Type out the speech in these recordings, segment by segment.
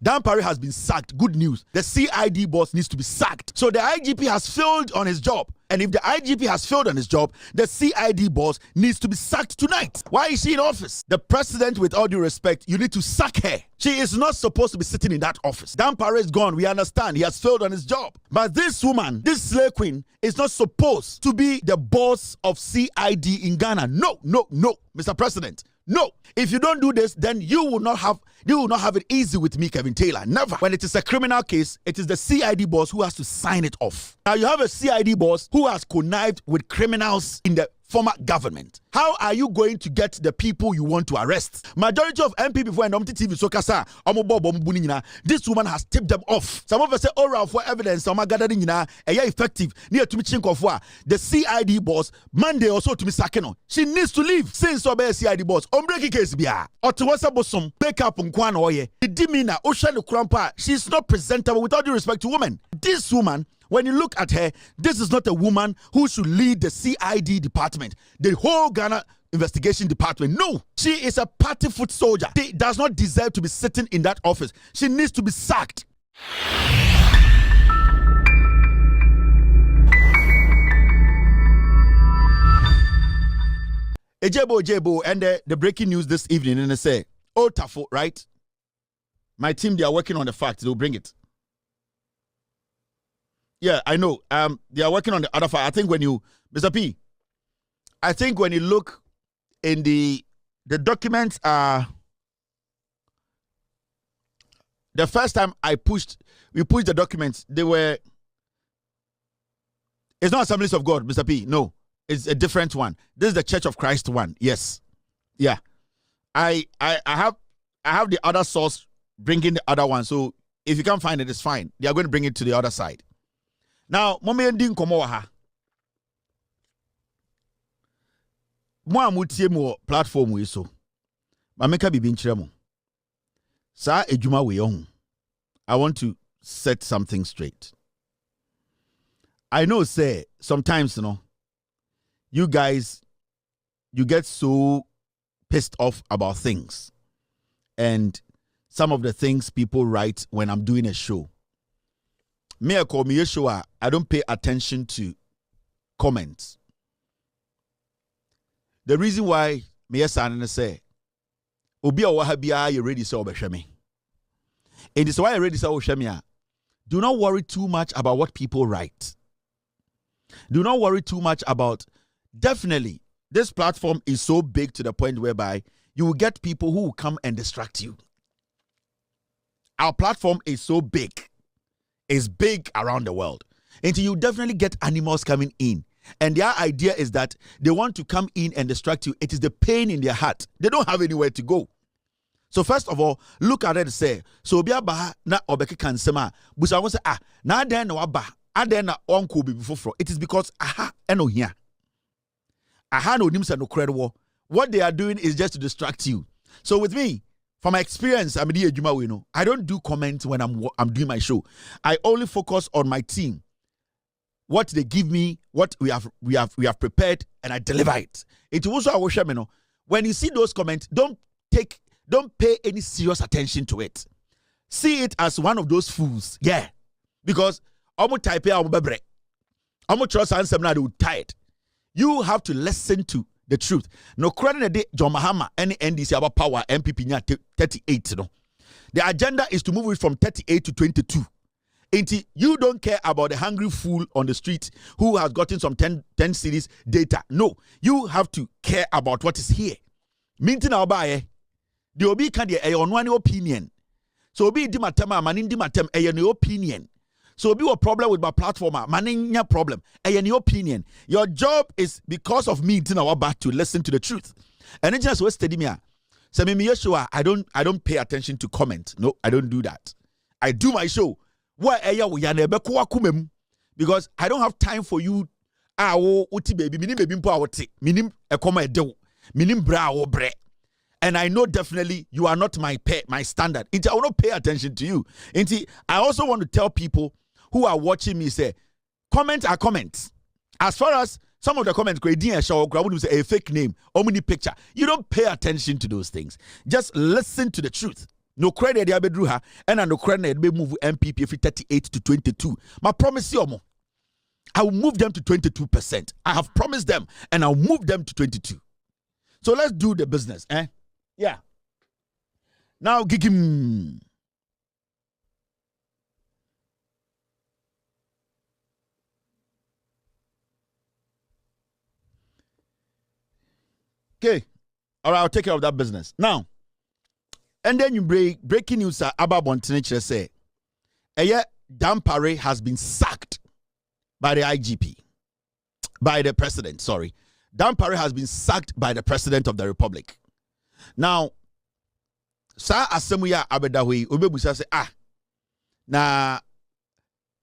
Dampare has been sacked. Good news. The CID boss needs to be sacked. So the IGP has failed on his job. And if the IGP has failed on his job, the CID boss needs to be sacked tonight. Why is she in office? The president, with all due respect, you need to sack her. She is not supposed to be sitting in that office. Dampare is gone. We understand. He has failed on his job. But this woman, this slave queen, is not supposed to be the boss of CID in Ghana. No, Mr. President. No, if you don't do this, then you will not have it easy with me, Kevin Taylor. Never. When it is a criminal case, it is the CID boss who has to sign it off. Now you have a CID boss who has connived with criminals in the former government. How are you going to get the people you want to arrest? Majority of MP before and TV so kasa this woman has tipped them off. Some of us say oral for evidence gathering effective near to me the CID boss Monday also to me sakeno. She needs to leave since obey CID boss. Breaking case bia. Otuwasa bosom pick up nkwan oye. The demeanor Oshano Krampa, she's not presentable with all due respect to women. This woman, when you look at her, this is not a woman who should lead the CID department, the whole Ghana investigation department. No, she is a party foot soldier. She does not deserve to be sitting in that office. She needs to be sacked. Ejebo, and the breaking news this evening, and they say, oh, Tafo, right? My team, they are working on the facts. They'll bring it. Yeah, I know. They are working on the other file. I think when you, Mr. P, I think when you look in the documents are the first time we pushed the documents, they were. It's not Assemblies of God, Mr. P. No, it's a different one. This is the Church of Christ one. Yes, yeah. I have the other source bringing the other one. So if you can't find it, it's fine. They are going to bring it to the other side. Now, mommy ending komo ha. Mo amutie mo platform we so. Ma meka bibi nkyere mo. Sa ejuma we on. I want to set something straight. I know say sometimes you guys you get so pissed off about things. And some of the things people write when I'm doing a show. Me I call me a show. I don't pay attention to comments. The reason why me say obi a wahabia you ready so obeshame. It is why I ready so obeshame. Do not worry too much about what people write. Do not worry too much about. Definitely, this platform is so big to the point whereby you will get people who will come and distract you. Our platform is so big. It's big around the world. And you definitely get animals coming in. And their idea is that they want to come in and distract you. It is the pain in their heart. They don't have anywhere to go. So first of all, look at it and say, so be ba na obeki kansema. But I want to say, na den na waba, den na onko be before. It is because eno here. No nimsa no credible. What they are doing is just to distract you. So with me, from my experience, I don't do comments when I'm doing my show. I only focus on my team. What they give me, what we have prepared, and I deliver it. It also when you see those comments, don't pay any serious attention to it. See it as one of those fools. Yeah. Because I'm type I'm trust answer now they will tired. You have to listen to the truth. No credit the John Mahama any NDC about power MPP nya 38 no. The agenda is to move it from 38 to 22. Until you don't care about the hungry fool on the street who has gotten some 10 series data. No, you have to care about what is here. Minti na oba the obi can the on one opinion. So obi di matema manin di matem no opinion. So be a problem with my platform, manning your problem. In your opinion, your job is because of me to listen to the truth. And it just was steady me. So me sure I don't pay attention to comment. No, I don't do that. I do my show. Because I don't have time for you. Baby, minim bra. And I know definitely you are not my standard. I will not pay attention to you. I also want to tell people who are watching me say, comments are comments. As far as some of the comments, say a fake name, or many picture, you don't pay attention to those things. Just listen to the truth. No credit they abedru ha, and no credit they move MPP from 38 to 22. My promise you, I will move them to 22%. I have promised them, and I'll move them to 22. So let's do the business, eh? Yeah. Now, give him. Okay. All right, I'll take care of that business. Now, and then you breaking news about Bontinich say, Dampare has been sacked by the IGP, by the president, sorry. Dampare has been sacked by the president of the republic. Now, sa asemuya abedahui obebusa say na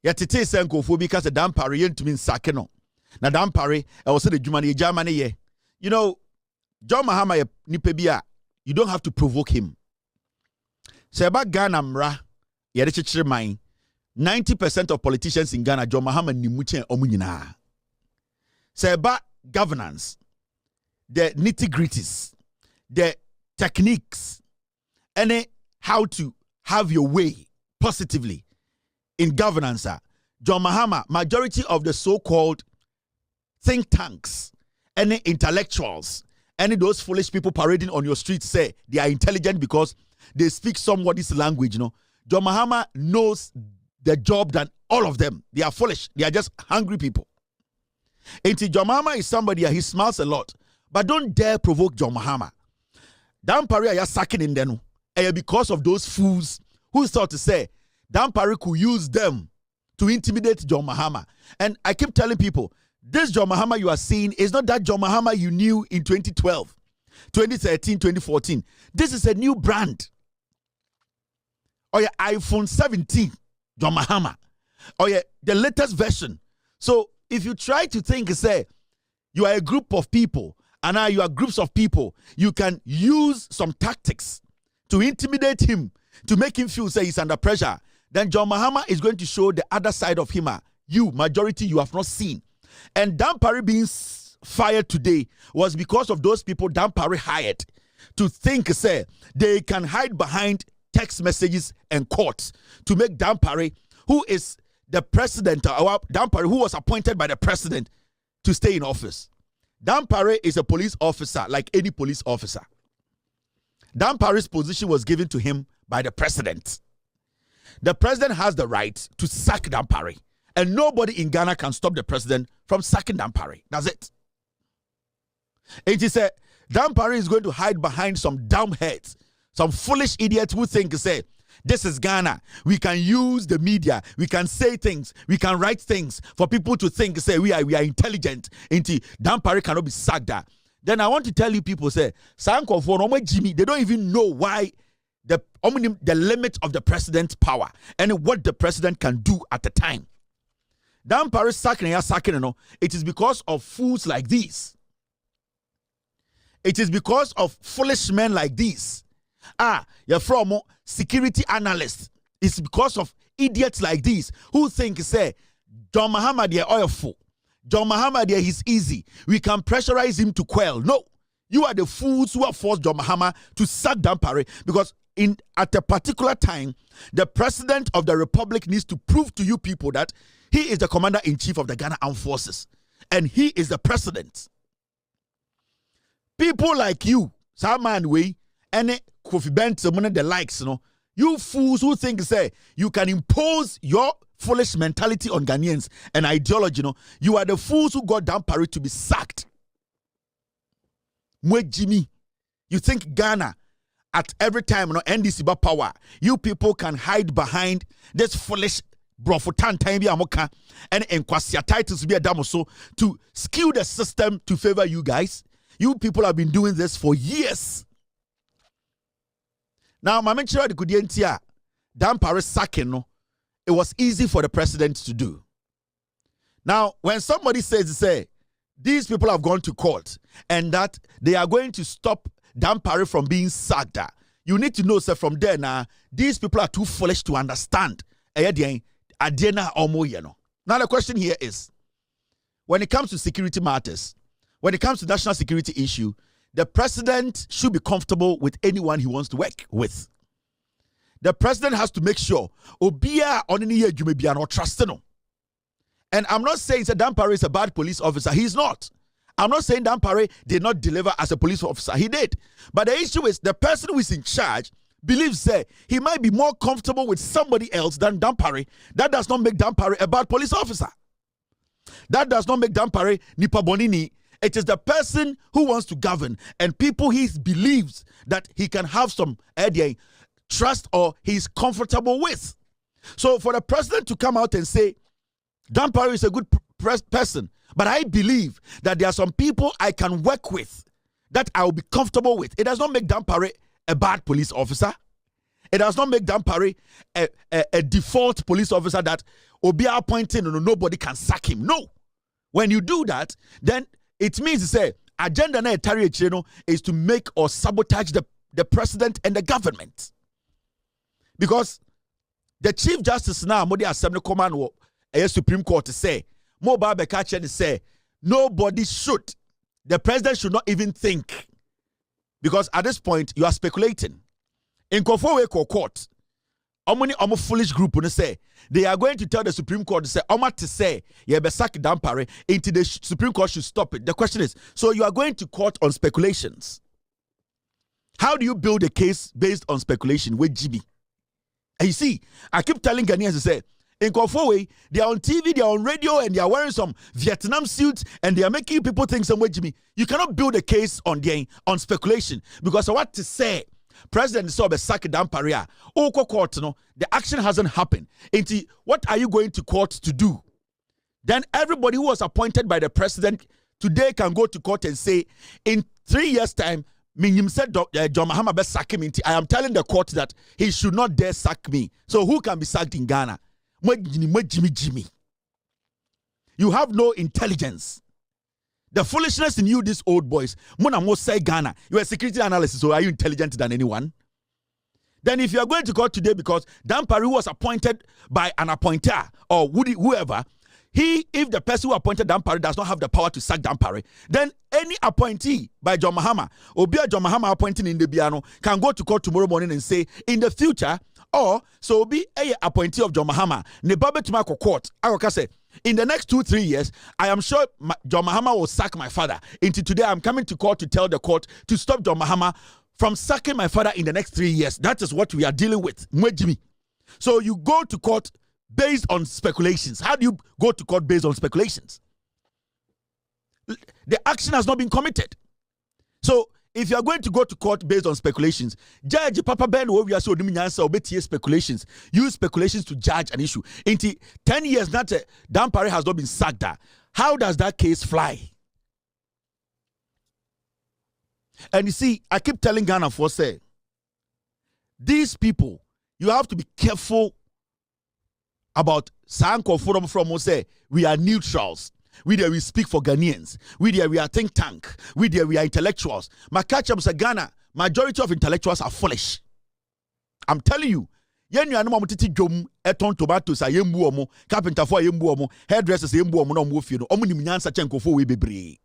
yatete senko because the Dampare yentumi sack no. Na Dampare was the Jumani Germany ye. You know, John Mahama nipebia, you don't have to provoke him. Seba Ghana mra yade mine. 90% of politicians in Ghana, John Mahama nimuche omunyina. Seba governance, the nitty-gritties, the techniques, and how to have your way positively in governance. John Mahama, majority of the so-called think tanks, any intellectuals, any those foolish people parading on your streets say they are intelligent because they speak somebody's language, you know. John Mahama knows the job than all of them. They are foolish. They are just hungry people. And John Mahama is somebody, he smiles a lot. But don't dare provoke John Mahama. Dampare are sacking in them because of those fools who start to say Dampare could use them to intimidate John Mahama. And I keep telling people, this John Mahama you are seeing is not that John Mahama you knew in 2012, 2013, 2014. This is a new brand. Or your iPhone 17, John Mahama. Or your the latest version. So if you try to think, say, you are a group of people, and now you are groups of people, you can use some tactics to intimidate him, to make him feel, say, he's under pressure. Then John Mahama is going to show the other side of him. You, majority, you have not seen. And Dampare being fired today was because of those people Dampare hired to think, say, they can hide behind text messages and courts to make Dampare, who is the president, Dampare, who was appointed by the president, to stay in office. Dampare is a police officer like any police officer. Dampare's position was given to him by the president. The president has the right to sack Dampare. And nobody in Ghana can stop the president from sacking Dampare. That's it. And he said, Dampare is going to hide behind some dumb heads, some foolish idiots who think, say, this is Ghana. We can use the media. We can say things. We can write things for people to think, say, we are intelligent. Inti Dampare cannot be sacked. Then I want to tell you people, say, Sanko for Jimmy, they don't even know why the limit of the president's power and what the president can do at the time. Dampare sacking, no, it is because of fools like these. It is because of foolish men like these. You're from security analysts. It's because of idiots like these who think, say, John Mahama, they're oilful. John Mahama, there he's easy. We can pressurize him to quell. No, you are the fools who have forced John Mahama to sack Dampare because at a particular time, the president of the republic needs to prove to you people that he is the commander-in-chief of the Ghana Armed Forces. And he is the president. People like you, Salman Way, and Kofi Benton, the likes, you fools who think, say, you can impose your foolish mentality on Ghanaians and ideology, you are the fools who got Dampare to be sacked. Mwe Jimmy, you think Ghana, at every time, NDC power, you people can hide behind this foolish brofotan time bi amoka and enkwasya titles bi adamoso to skew the system to favor you guys. You people have been doing this for years. Now, my mention the kudientia Dampare sacking, no, it was easy for the president to do. Now, when somebody says, say, these people have gone to court and that they are going to stop Dampare from being sacked, you need to know, sir, from there now, these people are too foolish to understand. Now the question here is, when it comes to security matters, when it comes to national security issue, the president should be comfortable with anyone he wants to work with. the president has to make sure Obia onini adwuma no trust no. And I'm not saying that Dampare is a bad police officer. He's not. I'm not saying Dampare did not deliver as a police officer. He did. But the issue is the person who is in charge believes that he might be more comfortable with somebody else than Dampare. That does not make Dampare a bad police officer. That does not make Dampare Nipa Bonini. It is the person who wants to govern and people he believes that he can have some trust or he's comfortable with. So for the president to come out and say, Dampare is a good person, but I believe that there are some people I can work with that I will be comfortable with. It does not make Dampare a bad police officer. It does not make Dampare a default police officer that will be appointed and nobody can sack him. No. When you do that, then it means to say agenda na etari echino is to make or sabotage the president and the government. Because the Chief Justice now, Modi Assembly Command a Supreme Court to say, Mobile Bekache to say, nobody should. The president should not even think. Because at this point, you are speculating. In Kofowe Court, omo foolish group will say, they are going to tell the Supreme Court to say, to say, yeah, be sack Dampare, into the Supreme Court should stop it. The question is, so you are going to court on speculations. How do you build a case based on speculation with GB? And you see, I keep telling Ghanaians to say, in Kofowe, they are on TV, they are on radio, and they are wearing some Vietnam suits, and they are making people think some way, Jimmy. You cannot build a case on speculation, because what to say, President saw the sack Dampare, court, no, the action hasn't happened. What are you going to court to do? Then everybody who was appointed by the president today can go to court and say, in 3 years' time, Minim said John Mahama be sack him. I am telling the court that he should not dare sack me. So who can be sacked in Ghana? Jimmy. You have no intelligence. The foolishness in you, these old boys. Mona mo say Ghana. You are a security analyst, so are you intelligent than anyone? Then if you are going to court today because Dampare was appointed by an appointer or whoever, if the person who appointed Dampare does not have the power to sack Dampare, then any appointee by John Mahama, or be a John Mahama appointing in the Biano, can go to court tomorrow morning and say, in the future, or so be a appointee of John Mahama, Nebabe Tumako court. I will say, in the next 2-3 years, I am sure John Mahama will sack my father. Into today, I'm coming to court to tell the court to stop John Mahama from sacking my father in the next 3 years. That is what we are dealing with. So you go to court based on speculations. How do you go to court based on speculations? The action has not been committed. So if you are going to go to court based on speculations, Judge Papa Ben we are so speculations. Use speculations to judge an issue. In 10 years, not Dampare has not been sacked. How does that case fly? And you see, I keep telling Ghana for say, these people, you have to be careful about Sanko Forum from say we are neutrals. We speak for Ghanaians. We are think tank. We are intellectuals. Makacham say Ghana, majority of intellectuals are foolish. I'm telling you. Yen you anoma mutiti dwom eton tomatoes ayembu omo, carpenter for ayembu omo, hairdressers ayembu omo na omo fie no, omo nim nyansa chenkofo we bebre.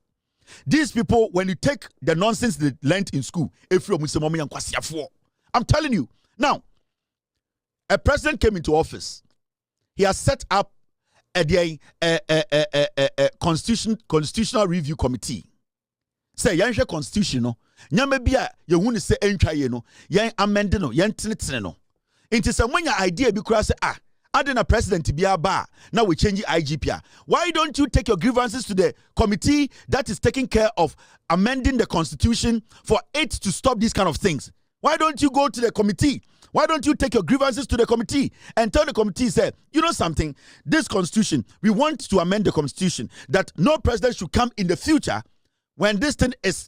These people, when you take the nonsense they learned in school, I'm telling you. Now, a president came into office. He has set up a constitutional review committee. Say, yanshe constitution no, nyame bia ye hu ne se entwa ye no, yan amend no, yan tenetene no. Inti se mwanya idea bi kura se adena president bia ba now we change IGP. Why don't you take your grievances to the committee that is taking care of amending the constitution for it to stop these kind of things? Why don't you go to the committee? Why don't you take your grievances to the committee and tell the committee, say, you know something, this constitution, we want to amend the constitution that no president should come in the future when this thing is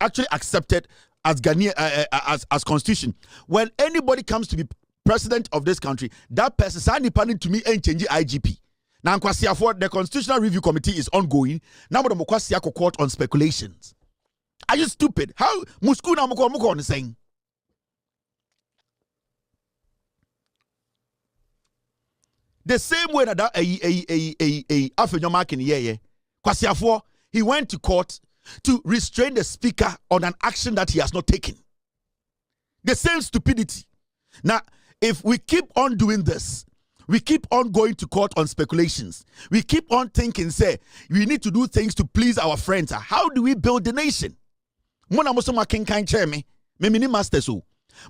actually accepted as as constitution. When anybody comes to be president of this country, that person sign depending to me and change IGP. Now, the Constitutional Review Committee is ongoing. Now, the court on speculations. Are you stupid? How Musku na muko saying? The same way that he went to court to restrain the speaker on an action that he has not taken. The same stupidity. Now, if we keep on doing this, we keep on going to court on speculations, we keep on thinking, say, we need to do things to please our friends. How do we build the nation? Mona musoma kinkan cheme, me mini master so.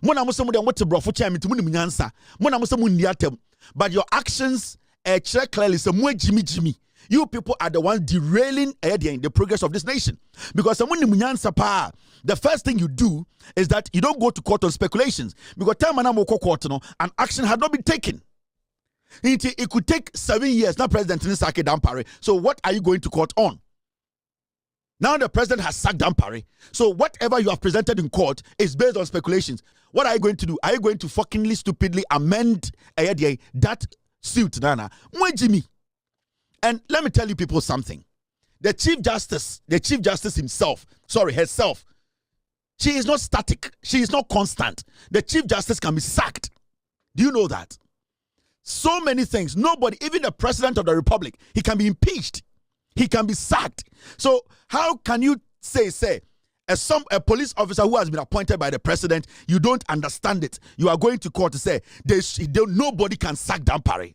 Mona musoma de what to brofo cheme to muni munyansa. Mona musoma ndiatem. But your actions check clearly say mwe Jimmy. You people are the ones derailing the progress of this nation. Because the first thing you do is that you don't go to court on speculations. Because time an action had not been taken. It could take 7 years. Now President Sake Dampare. So what are you going to court on? Now the president has sacked Dampare. So whatever you have presented in court is based on speculations. What are you going to do? Are you going to fuckingly stupidly amend that suit? Nana? Jimmy. And let me tell you people something. The Chief Justice herself, she is not static. She is not constant. The Chief Justice can be sacked. Do you know that? So many things. Nobody, even the President of the Republic, he can be impeached. He can be sacked. So how can you say, a police officer who has been appointed by the president, you don't understand it. You are going to court to say, nobody can sack Dampare.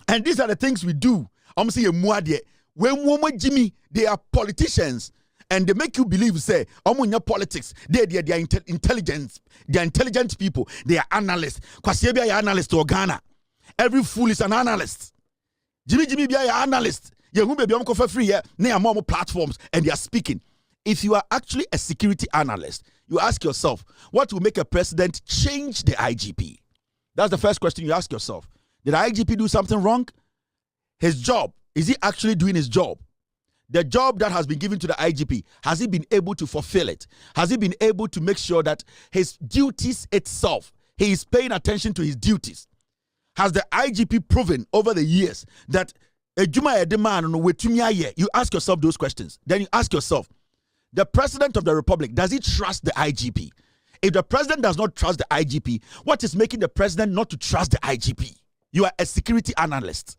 And these are the things we do. I'm saying, when Jimmy, they are politicians, and they make you believe, say, politics. They are intelligent. They are intelligent people. They are analysts. Kwasiebia are analyst to Ghana. Every fool is an analyst. Jimmy be an analyst. You be for free. They are more platforms, and they are speaking. If you are actually a security analyst, you ask yourself, what will make a president change the IGP? That's the first question you ask yourself. Did the IGP do something wrong? His job, is he actually doing his job? The job that has been given to the IGP, has he been able to fulfill it? Has he been able to make sure that his duties itself, he is paying attention to his duties? Has the IGP proven over the years that you ask yourself those questions. Then you ask yourself, the President of the Republic, does he trust the IGP? If the President does not trust the IGP, what is making the President not to trust the IGP? You are a security analyst.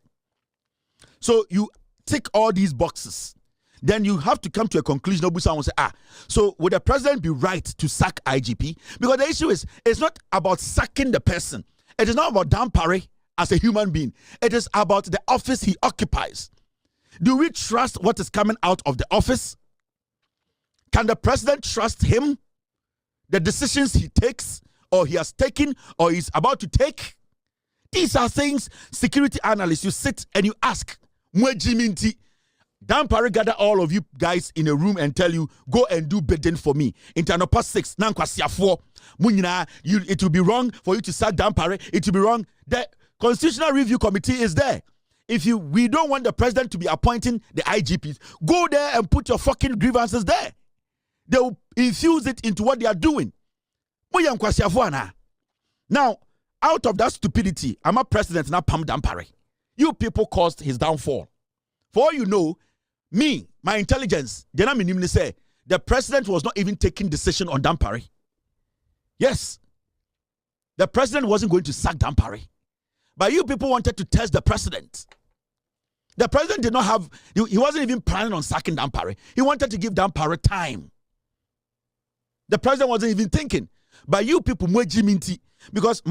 So you tick all these boxes. Then you have to come to a conclusion. Someone say, so would the president be right to sack IGP? Because the issue is, it's not about sacking the person. It is not about Dampare as a human being. It is about the office he occupies. Do we trust what is coming out of the office? Can the president trust him? The decisions he takes, or he has taken, or he's about to take? These are things, security analysts, you sit and you ask, Dampare gather all of you guys in a room and tell you, go and do bidding for me. Intanopa 6, it will be wrong for you to sack Dampare. It will be wrong. The Constitutional Review Committee is there. We don't want the president to be appointing the IGPs, go there and put your fucking grievances there. They will infuse it into what they are doing. Now, out of that stupidity, I'm a president, not Pam Dampare. You people caused his downfall. For all you know, my intelligence, the president was not even taking decision on Dampare. Yes. The president wasn't going to sack Dampare. But you people wanted to test the president. The president did not have, he wasn't even planning on sacking Dampare. He wanted to give Dampare time. The president wasn't even thinking. But you people, because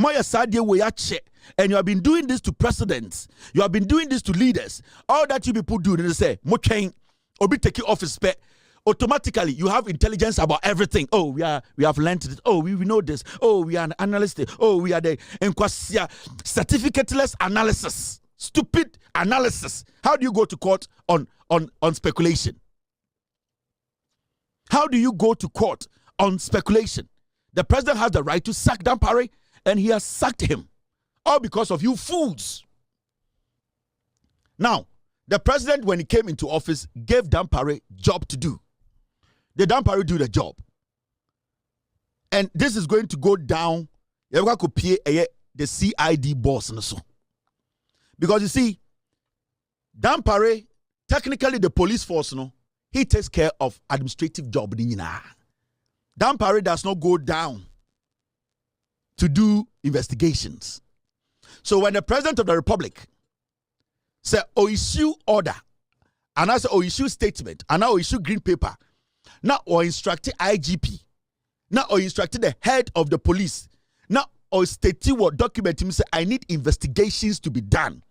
and you have been doing this to presidents, you have been doing this to leaders. All that you people do, they say, obi take office, automatically you have intelligence about everything. Oh, we have learned it. Oh, we know this. Oh, we are an analyst. Oh, we are the certificateless analysis. Stupid analysis. How do you go to court on speculation? How do you go to court on speculation? The president has the right to sack Dampare, and he has sacked him. All because of you fools. Now, the president, when he came into office, gave Dampare job to do. The Dampare do the job. And this is going to go down. The CID boss. Because you see, Dampare, technically the police force, he takes care of administrative job. Dampare does not go down to do investigations. So when the president of the republic say, issue order, and I say, issue statement, and now issue green paper, now or instruct IGP, Now, or instructed the head of the police. Now, or stating what document him say, I need investigations to be done.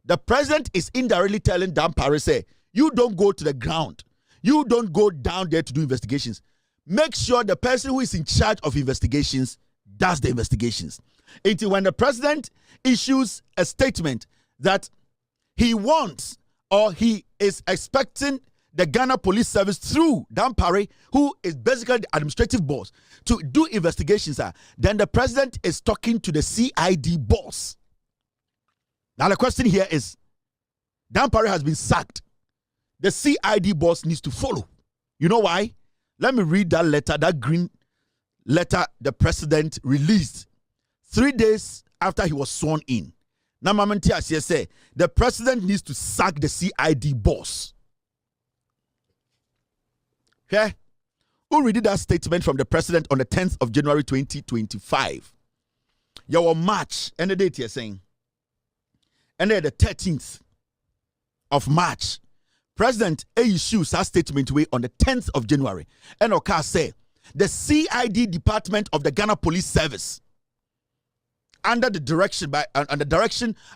The president is indirectly telling Dampare, say, you don't go to the ground. You don't go down there to do investigations. Make sure the person who is in charge of investigations does the investigations. Until when the president issues a statement that he wants or he is expecting the Ghana Police Service through Dampare, who is basically the administrative boss, to do investigations, then the president is talking to the CID boss. Now the question here is, Dampare has been sacked. The CID boss needs to follow. You know why? Let me read that letter, that green letter the president released 3 days after he was sworn in. Now, Mamantia say the president needs to sack the CID boss. Okay? Who read that statement from the president on the 10th of January 2025? Your March, and the date you're saying. And then the 13th of March, President issues a statement way on the 10th of January. And Oka say the CID department of the Ghana Police Service, under the direction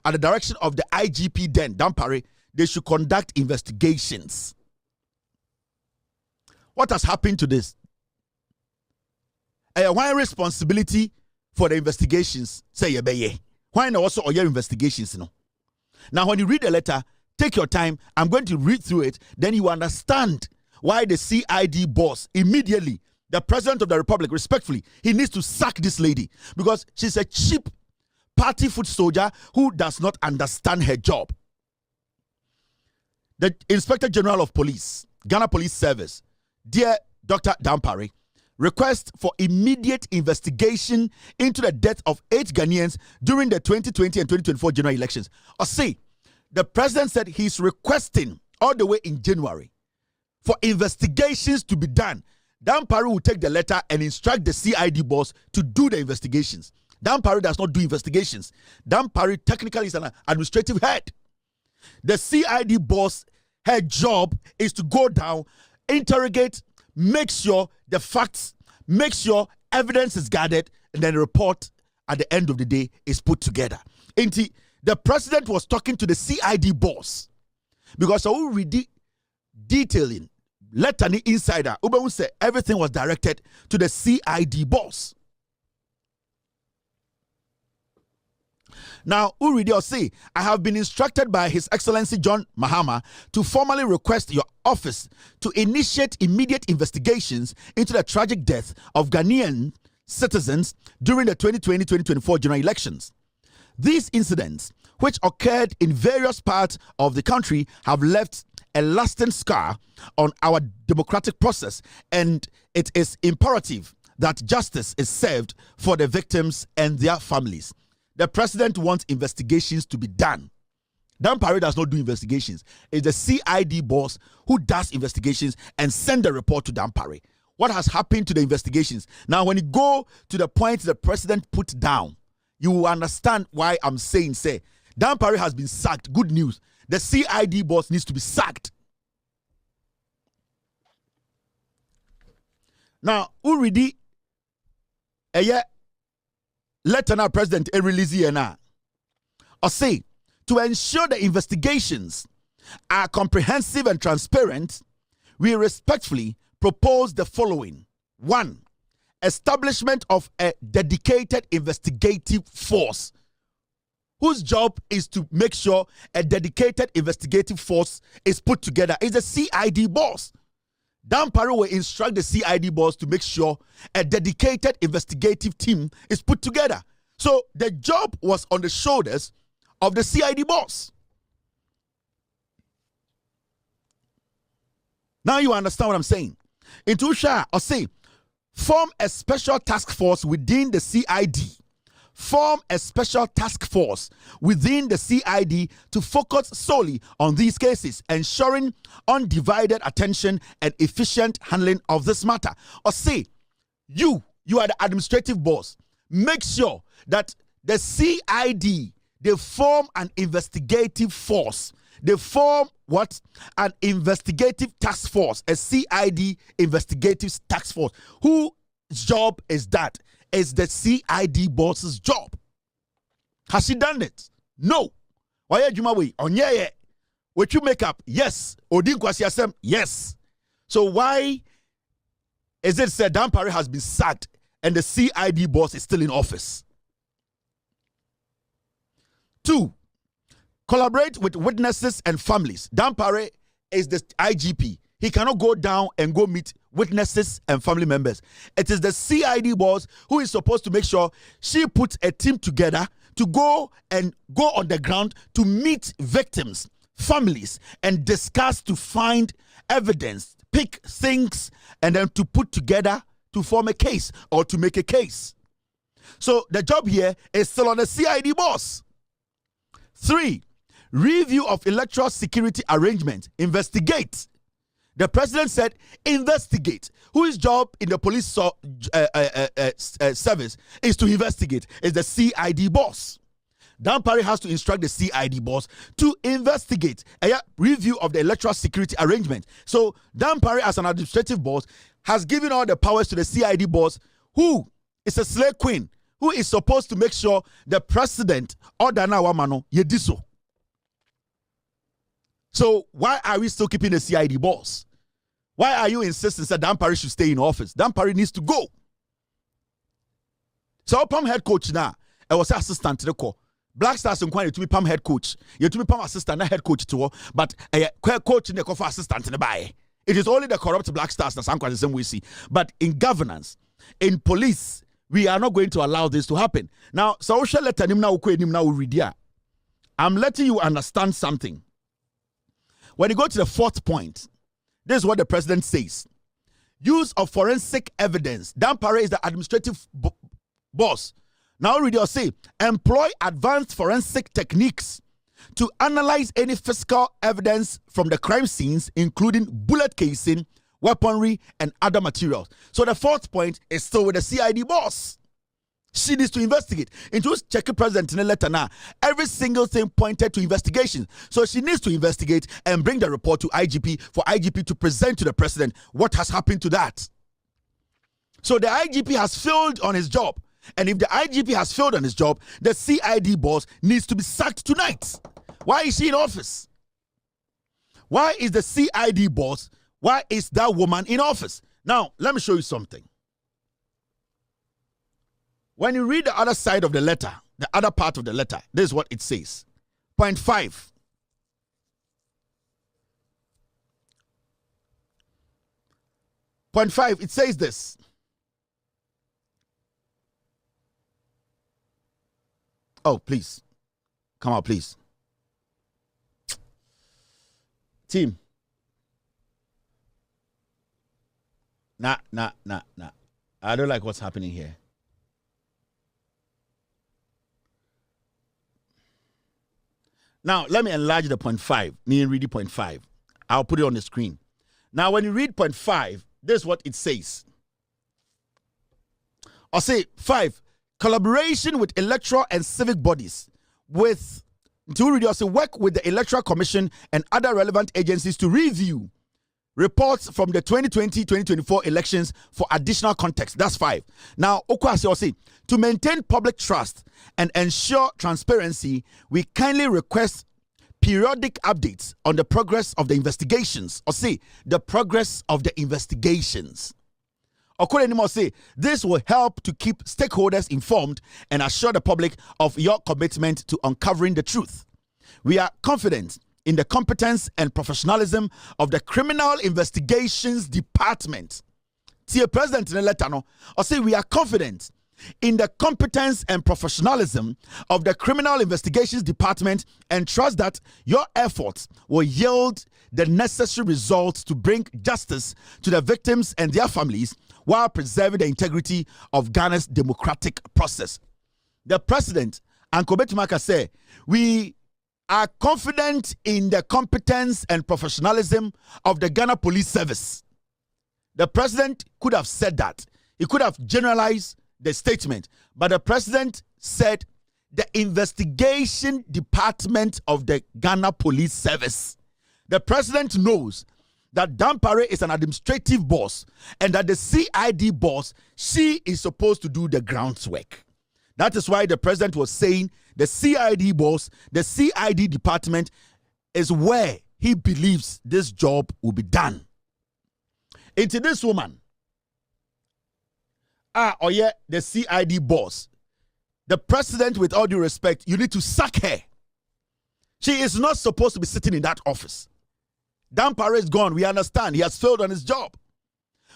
of the IGP then Dampare, they should conduct investigations. What has happened to this? Why responsibility for the investigations? Say ye. Why not also all your investigations? No. Now, when you read the letter, take your time. I'm going to read through it. Then you understand why the CID boss immediately, the president of the republic, respectfully, he needs to sack this lady because she's a cheap party foot soldier who does not understand her job. The Inspector General of Police, Ghana Police Service, dear Dr. Dampare, request for immediate investigation into the death of 8 Ghanaians during the 2020 and 2024 general elections. Or say, the president said he's requesting all the way in January for investigations to be done. Dampare will take the letter and instruct the CID boss to do the investigations. Dampare does not do investigations. Dampare technically is an administrative head. The CID boss, her job is to go down, interrogate, make sure the facts, make sure evidence is gathered, and then a report at the end of the day is put together. The president was talking to the CID boss because I will read detailing letter the insider. Ubeun said everything was directed to the CID boss. Now, Uridio say, I have been instructed by His Excellency John Mahama to formally request your office to initiate immediate investigations into the tragic death of Ghanaian citizens during the 2020-2024 general elections. These incidents, which occurred in various parts of the country, have left a lasting scar on our democratic process, and it is imperative that justice is served for the victims and their families. The president wants investigations to be done. Dampare does not do investigations. It's the CID boss who does investigations and send the report to Dampare. What has happened to the investigations? Now, when you go to the point the president put down, you will understand why I'm saying, say, Dampare has been sacked. Good news. The CID boss needs to be sacked. Now, Uridi, Lieutenant President release now. Or say, to ensure the investigations are comprehensive and transparent, we respectfully propose the following. 1. Establishment of a dedicated investigative force whose job is to make sure a dedicated investigative force is put together. It's the CID boss. Dampare will instruct the CID boss to make sure a dedicated investigative team is put together. So the job was on the shoulders of the CID boss. Now you understand what I'm saying. Into Sha or say, form a special task force within the CID. Form a special task force within the CID to focus solely on these cases, ensuring undivided attention and efficient handling of this matter. Or say, you are the administrative boss. Make sure that the CID, they form an investigative force. They form what? An investigative task force, a CID investigative task force, who job is that? It's the CID boss's job. Has she done it? No. Why are you my way? On yeah. What you make up? Yes. Odin Kwasiasem? Yes. So why is it said Dampare has been sacked and the CID boss is still in office? 2, collaborate with witnesses and families. Dampare is the IGP. He cannot go down and go meet witnesses and family members. It is the CID boss who is supposed to make sure she puts a team together to go on the ground to meet victims, families, and discuss to find evidence, pick things, and then to put together to form a case or to make a case. So the job here is still on the CID boss. 3, review of electoral security arrangement. Investigate. The president said, investigate. Whose job in the police service is to investigate? Is the CID boss. Dampare has to instruct the CID boss to investigate a review of the electoral security arrangement. So Dampare, as an administrative boss, has given all the powers to the CID boss, who is a slave queen, who is supposed to make sure the president order na wamano yediso. So why are we still keeping the CID boss? Why are you insisting that Dampare should stay in office? Dampare needs to go. So Pam head coach now, I was assistant to the call. Black Stars inquiry to be Pam head coach. You to be Pam assistant, not head coach to, but a coach in the call for assistant in the buy. It is only the corrupt Black Stars that the same we see. But in governance, in police, we are not going to allow this to happen. Now, so shall let him now read. I'm letting you understand something. When you go to the 4th point, this is what the president says. Use of forensic evidence. Dampare is the administrative boss. Now read your say. Employ advanced forensic techniques to analyze any physical evidence from the crime scenes, including bullet casing, weaponry, and other materials. So the 4th point is still with the CID boss. She needs to investigate. Into check the president in a letter now. Every single thing pointed to investigation. So she needs to investigate and bring the report to IGP for IGP to present to the president what has happened to that. So the IGP has failed on his job. And if the IGP has failed on his job, the CID boss needs to be sacked tonight. Why is she in office? Why is the CID boss? Why is that woman in office? Now, let me show you something. When you read the other side of the letter, the other part of the letter, this is what it says. Point 5. Point 5, it says this. Oh, please. Come out, please. Team. Nah. I don't like what's happening here. Now, let me enlarge the point 5. Me and read point 5. I'll put it on the screen. Now, when you read point 5, this is what it says. I'll say 5. Collaboration with electoral and civic bodies. Work with the Electoral Commission and other relevant agencies to review reports from the 2020-2024 elections for additional context. That's 5. Now, I'll say, to maintain public trust and ensure transparency, we kindly request periodic updates on the progress of the investigations. Or say, the progress of the investigations. Or say, this will help to keep stakeholders informed and assure the public of your commitment to uncovering the truth. We are confident in the competence and professionalism of the Criminal Investigations Department. See, President in a letter, or say, we are confident in the competence and professionalism of the Criminal Investigations Department and trust that your efforts will yield the necessary results to bring justice to the victims and their families while preserving the integrity of Ghana's democratic process. The president, Anko Betumaka, said, we are confident in the competence and professionalism of the Ghana Police Service. The president could have said that. He could have generalized the statement, but the president said the investigation department of the Ghana Police Service. The president knows that Dampare is an administrative boss and that the CID boss, she is supposed to do the groundwork. That is why the president was saying the CID boss, the CID department is where he believes this job will be done. Into this woman, the CID boss, the president, with all due respect, you need to sack her. She is not supposed to be sitting in that office. Dampare is gone. We understand. He has failed on his job.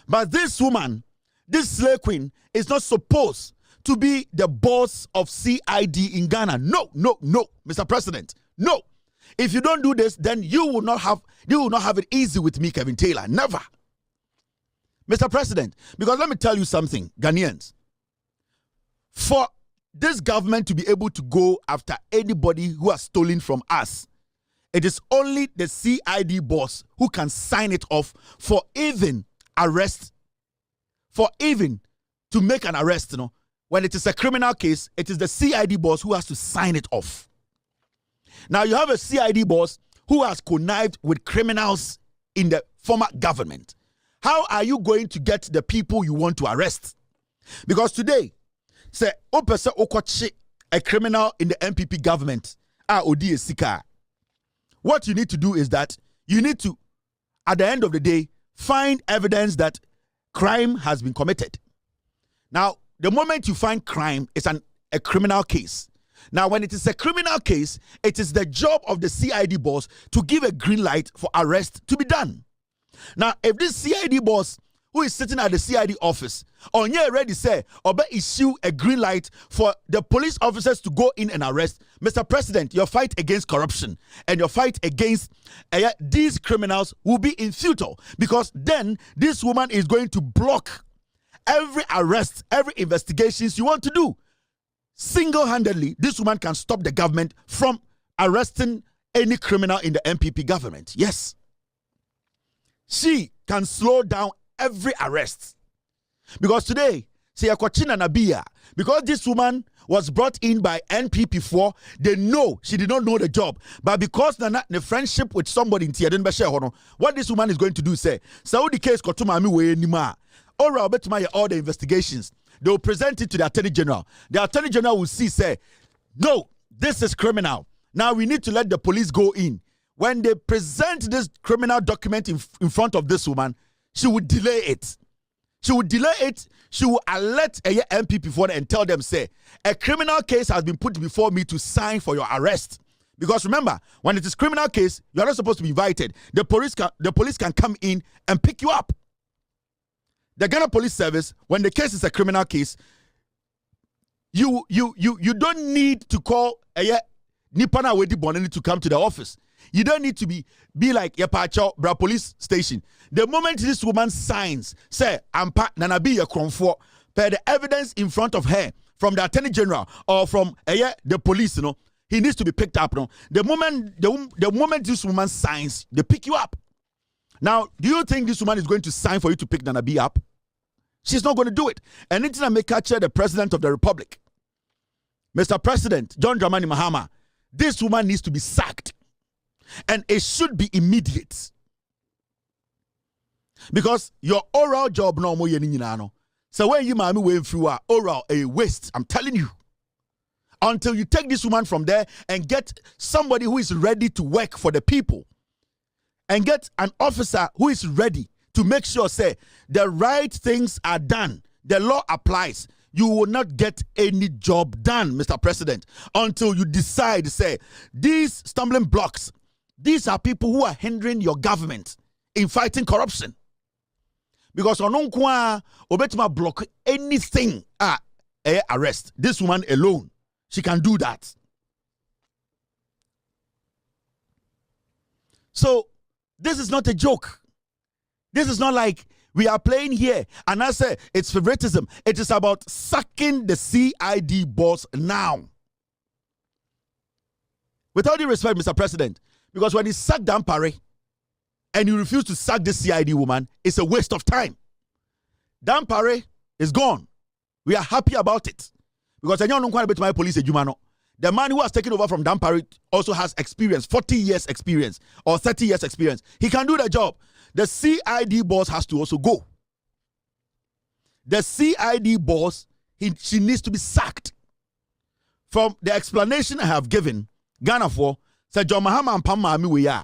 But this woman, this slave queen, is not supposed to be the boss of CID in Ghana. No, no, no, Mr. President. No. If you don't do this, then you will not have it easy with me, Kevin Taylor. Never. Mr. President, because let me tell you something, Ghanaians. For this government to be able to go after anybody who has stolen from us, it is only the CID boss who can sign it off for even arrest, for even to make an arrest. You know, when it is a criminal case, it is the CID boss who has to sign it off. Now you have a CID boss who has connived with criminals in the former government. How are you going to get the people you want to arrest? Because today, say, a criminal in the MPP government, what you need to do is that you need to, at the end of the day, find evidence that crime has been committed. Now, the moment you find crime, it's a criminal case. Now, when it is a criminal case, it is the job of the CID boss to give a green light for arrest to be done. Now, if this CID boss who is sitting at the CID office, on you already say, or issue a green light for the police officers to go in and arrest, Mr. President, your fight against corruption and your fight against these criminals will be in futile, because then this woman is going to block every arrest, every investigations you want to do. Single-handedly, this woman can stop the government from arresting any criminal in the MPP government. Yes. She can slow down every arrest. Because today, say Akwachina Nabia, because this woman was brought in by NPP4, they know she did not know the job. But because the friendship with somebody in Tiaden, what this woman is going to do, say, Saudi case Kotumami we nima. Or all the investigations. They will present it to the Attorney General. The Attorney General will see, say, no, this is criminal. Now we need to let the police go in. When they present this criminal document in front of this woman, she would delay it. She would delay it. She will alert a MP before and tell them, say, a criminal case has been put before me to sign for your arrest. Because remember, when it is criminal case, you are not supposed to be invited. The police can come in and pick you up. The Ghana Police Service, when the case is a criminal case, you don't need to call a Nipana Wedi Bonani to come to the office. You don't need to be like Yapacho Bra Police Station. The moment this woman signs, say, Ampa Nanabi Yakronfo, per the evidence in front of her from the Attorney General or from the police, he needs to be picked up. The moment this woman signs, they pick you up. Now, do you think this woman is going to sign for you to pick Nanabi up? She's not going to do it. And it's going to make capture the President of the Republic. Mr. President, John Dramani Mahama, this woman needs to be sacked. And it should be immediate. Because your oral job no more yeninano. So when you mami went through oral a waste, I'm telling you. Until you take this woman from there and get somebody who is ready to work for the people. And get an officer who is ready to make sure, say, the right things are done. The law applies. You will not get any job done, Mr. President, until you decide, say, these stumbling blocks, these are people who are hindering your government in fighting corruption. Because ononkwa obetima block anything arrest. This woman alone, she can do that. So, this is not a joke. This is not like we are playing here. And I say it's favoritism. It is about sacking the CID boss now. With all due respect, Mr. President, because when you sack Dampare and you refuse to sack this CID woman, it's a waste of time. Dampare is gone. We are happy about it. Because I know my police the man who has taken over from Dampare also has experience, 40 years experience or 30 years experience. He can do the job. the CID boss has to also go. The CID boss, she needs to be sacked. From the explanation I have given, Ghana for, said John Mahama and Pamma we are.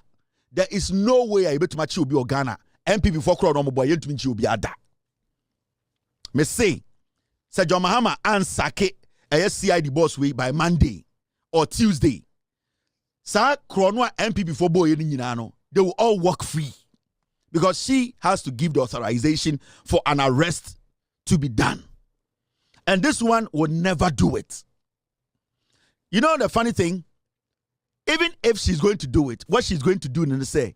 There is no way I bet much will be Ghana. MP before crowd on boy to meet you be ada. Me say, said John Mahama and Sake a CID boss way by Monday or Tuesday. Sa Kronwa MP before boy they will all walk free. Because she has to give the authorization for an arrest to be done. And this one will never do it. You know the funny thing? Even if she's going to do it, what she's going to do, say,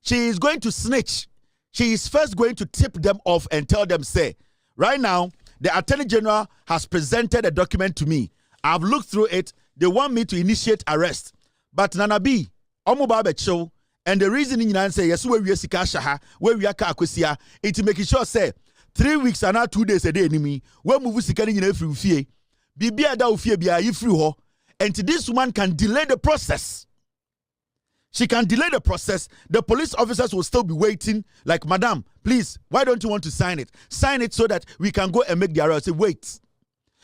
she is going to snitch. She is first going to tip them off and tell them, say, right now, the Attorney General has presented a document to me. I've looked through it. They want me to initiate arrest. But Nana B, show, and the reason in say, yes, where we are Sikashaha, where we are Kakusia, it's making sure, say, 3 weeks and not 2 days a day, enemy, where move Sikani in every fear. Bibia da ufie bia yifri ho, and this woman can delay the process. She can delay the process. The police officers will still be waiting. Like, madam, please, why don't you want to sign it? Sign it so that we can go and make the arrest. Say, wait.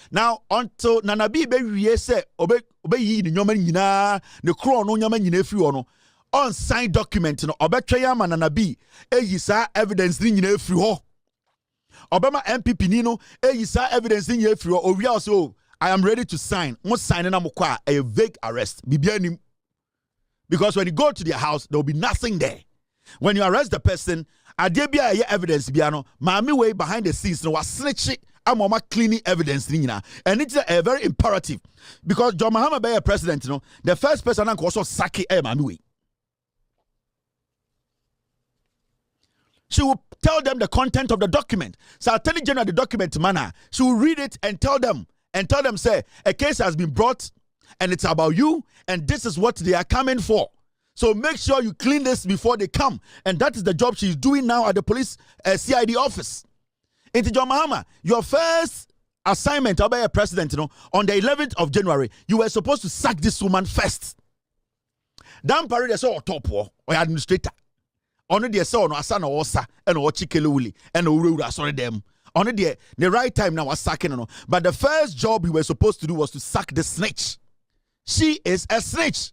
Now, until Nanabi be say, obey ye the nyoman yina, the crow no nyoman yina free ono, unsigned document, no, obey man Nanabi, yisa evidence in yina free ho. Obama MPP Nino, yisa evidence in yina free ho, or we also. I am ready to sign. Must sign a vague arrest. Because when you go to their house, there will be nothing there. When you arrest the person, there be evidence. Mami way behind the scenes, no was snitching. I'm cleaning evidence. And it's a very imperative. Because John Mahama be a president, the first person I also saki Mami way. She will tell them the content of the document. So Attorney General the document manner. She will read it and tell them, say, a case has been brought and it's about you and this is what they are coming for. So make sure you clean this before they come. And that is the job she's doing now at the police CID office. Into John Mahama, your first assignment by a president, on the 11th of January, you were supposed to sack this woman first. Dampare they saw top or administrator. Only they saw no asana osa and o chikeluli and o sorry them. Only the right time now was sacking. But the first job you were supposed to do was to sack the snitch. She is a snitch.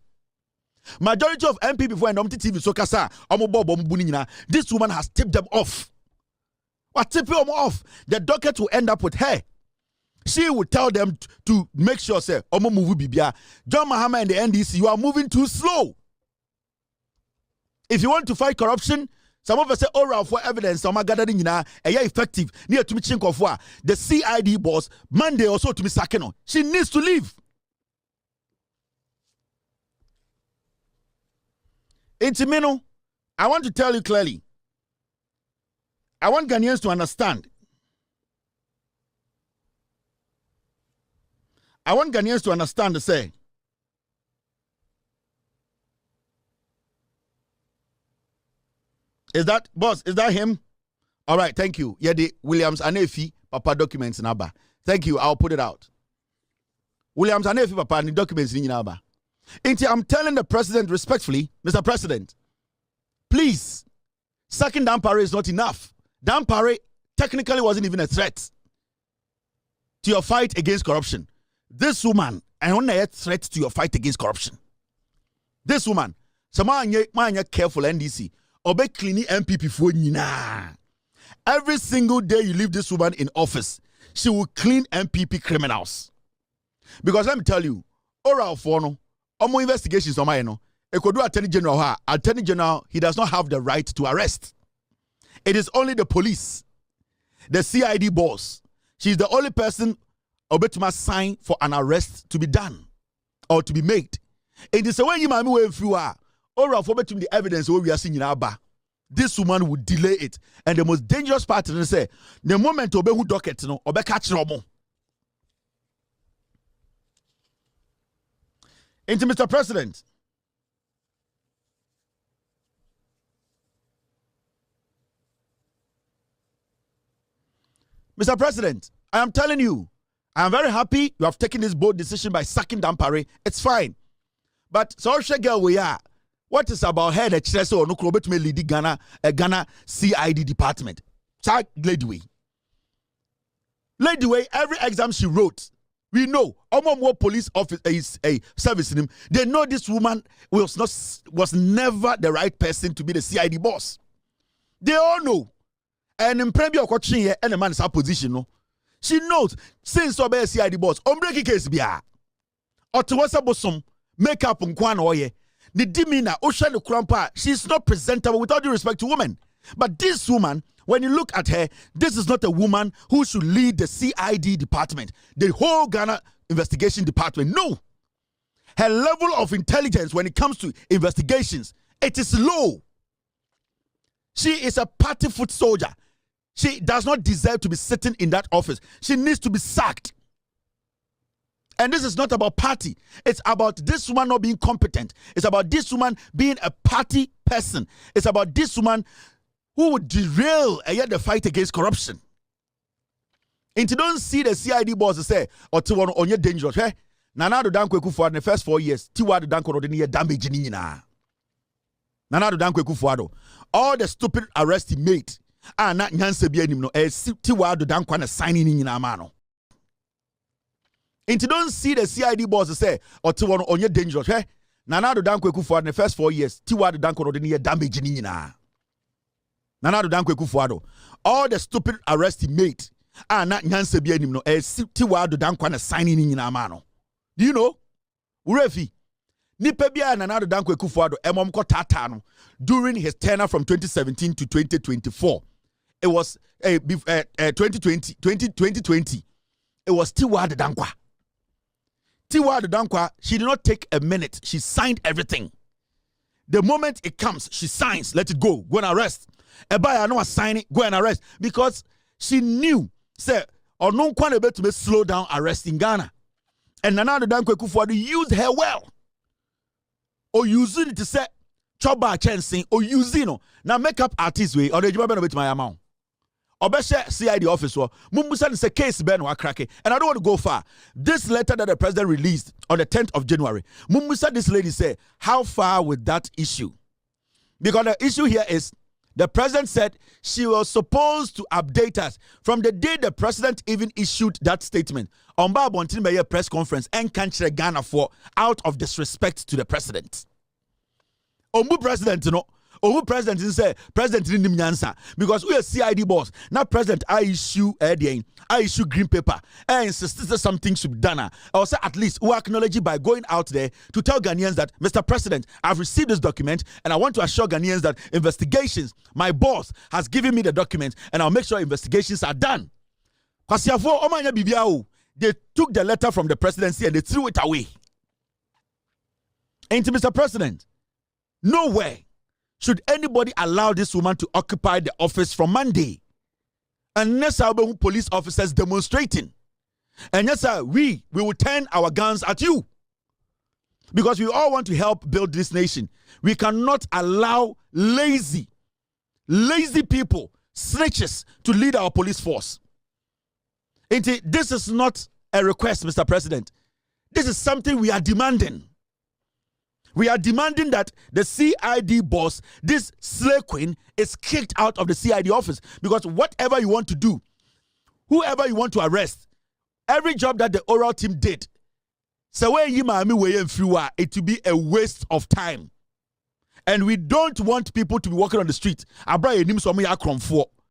Majority of MP before and TV so kasa this woman has tipped them off. What tip them off? The docket will end up with her. She will tell them to make sure say John Mahama and the NDC, you are moving too slow. If you want to fight corruption, some of us say oral for evidence. Some are gathering effective. Near to me chink of war. The CID boss Monday also to me sakeno. She needs to leave. Intimino, I want to tell you clearly. I want Ghanaians to understand. I want Ghanaians to understand the say. Is that, boss, is that him? All right, thank you. Yeah, the Williams Anefi, Papa documents in Abba. Thank you, I'll put it out. Williams Anefi, Papa, and the documents in Abba. I'm telling the president respectfully, Mr. President, please, sacking Dampare is not enough. Dampare technically wasn't even a threat to your fight against corruption. This woman, I only a threat to your fight against corruption. This woman, someone careful NDC. Obe cleaning MPP for nina. Every single day you leave this woman in office, she will clean MPP criminals. Because let me tell you, oral for no, omo investigations on my no. Ekodu Attorney General, Attorney General, he does not have the right to arrest. It is only the police, the CID boss. She's the only person Obe must sign for an arrest to be done or to be made. It is when you might move through or for between the evidence where we are seeing in our bar, this woman would delay it. And the most dangerous part is say the moment obe who docket no obe catch romo. Into Mr. President. Mr. President, I am telling you, I am very happy you have taken this bold decision by sacking Dampare. It's fine. But so girl we are. What is about her that she or no crobet me lead Ghana CID department? Child lady way. Lady way, every exam she wrote, we know more police office is a service in him. They know this woman was never the right person to be the CID boss. They all know. And in premier coaching here, and the man is her position. No, she knows since obey CID boss. Breaking case bia. Or to what's bosom makeup on kwan oye. The demeanor, Ocean Krumpa, she's not presentable with all due respect to women. But this woman, when you look at her, this is not a woman who should lead the CID department, the whole Ghana investigation department. No. Her level of intelligence when it comes to investigations, it is low. She is a party foot soldier. She does not deserve to be sitting in that office. She needs to be sacked. And this is not about party. It's about this woman not being competent. It's about this woman being a party person. It's about this woman who would derail the fight against corruption. And you don't see the CID boss say, or to one on your dangerous. Hey, Nana do Dankwe for the first 4 years, Tiwa do Danko do near damage in Nana do Dankwe Kufuado. All the stupid arrest he made are not Nyanse Bianim no, Tiwa do Danko and signing in Amano. And you don't see the CID boss say, or to one on your dangerous. Hey, Nana do Dankwe for the first 4 years, Tiwa do Danko do near damage in Nana do Dankwe Kufuado. All the stupid arrest he made are not Nyanse Bianim no, Tiwa do Danko and signing in Amano. Do you know? Urefi. Nipebia Nana do Dankwe Kufuado, Emomko Tatano, during his tenure from 2017 to 2024. It was 2020. It was Tiwa do Dankwa. Tiwa do Dankwa, she did not take a minute. She signed everything. The moment it comes, she signs, let it go and arrest. Ebaya no sign it, go and arrest. Because she knew, say, or no one able to slow down arrest in Ghana. And Nana do Dankwe Kufuado used her well. Or using it to say, choba chancing, or using no. Now makeup artist way, or the job bit my amount. Or beshe CID officer, Mumbusan is a case ben wa crack. And I don't want to go far. This letter that the president released on the 10th of January, Mumbusa, this lady said, how far with that issue? Because the issue here is, the president said she was supposed to update us from the day the president even issued that statement on Babontin press conference and country Ghana for out of disrespect to the president. Ombu president, no. Ombu president say president didn't answer because we are CID boss. Now president I issue green paper. I insist that something should be done. I will say at least we acknowledge it by going out there to tell Ghanaians that Mr. President, I've received this document and I want to assure Ghanaians that investigations, my boss has given me the document and I'll make sure investigations are done. Because they took the letter from the presidency and they threw it away. And to Mr. President, nowhere should anybody allow this woman to occupy the office from Monday. Unless our police officers demonstrating. And yes, sir, we will turn our guns at you. Because we all want to help build this nation. We cannot allow lazy people, snitches, to lead our police force. This is not a request, Mr. President. This is something we are demanding. We are demanding that the CID boss, this slave queen, is kicked out of the CID office. Because whatever you want to do, whoever you want to arrest, every job that the oral team did, so it will be a waste of time. And we don't want people to be walking on the street.